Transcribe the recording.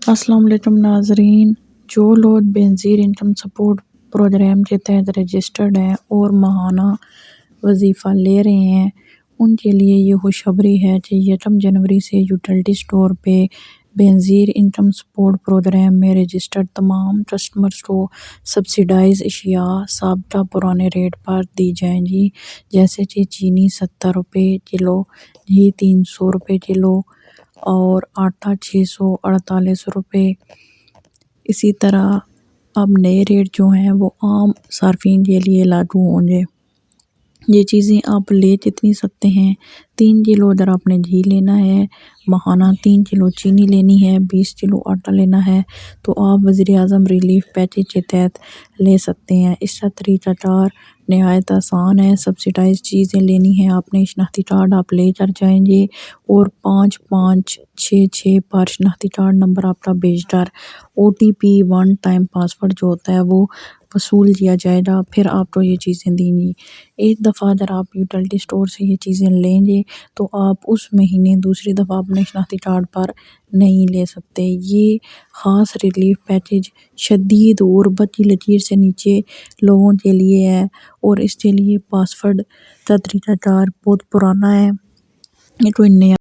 السلام علیکم ناظرین، جو لوگ بینظیر انکم سپورٹ پروگرام کے تحت رجسٹرڈ ہیں اور ماہانہ وظیفہ لے رہے ہیں، ان کے لیے یہ خوشخبری ہے کہ یکم جنوری سے یوٹیلیٹی اسٹور پہ بینظیر انکم سپورٹ پروگرام میں رجسٹرڈ تمام کسٹمرز کو سبسڈائز اشیاء ضابطہ پرانے ریٹ پر دی جائیں گی، جیسے کہ چینی 70 روپے کلو، گھی 300 روپے کلو اور آٹا 648 روپے۔ اسی طرح اب نئے ریٹ جو ہیں وہ عام صارفین کے لیے لاگو ہوں گے۔ یہ چیزیں آپ لے کتنی سکتے ہیں؟ 3 کلو اگر آپ نے گھی لینا ہے، ماہانہ 3 کلو چینی لینی ہے، 20 کلو آٹا لینا ہے تو آپ وزیر اعظم ریلیف پیکیج کے تحت لے سکتے ہیں۔ اس کا طریقہ کار نہایت آسان ہے۔ سبسڈائز چیزیں لینی ہیں آپ نے، شناختی کارڈ آپ لے کر جائیں گے اور 5566 پر شناختی کارڈ نمبر آپ کا بھیج کر OTP 1 ٹائم پاسورڈ جو ہوتا ہے وہ وصول کیا جائے گا، پھر آپ کو یہ چیزیں دیں گی۔ ایک دفعہ اگر آپ یوٹیلیٹی اسٹور سے یہ چیزیں لیں گے تو آپ اس مہینے دوسری دفعہ اپنے شناختی کارڈ پر نہیں لے سکتے۔ یہ خاص ریلیف پیکیج شدید غربت کی لکیر سے نیچے لوگوں کے لیے ہے اور اس کے لیے پاسورڈ کا طریقہ کار بہت پرانا ہے، یہ کوئی نیا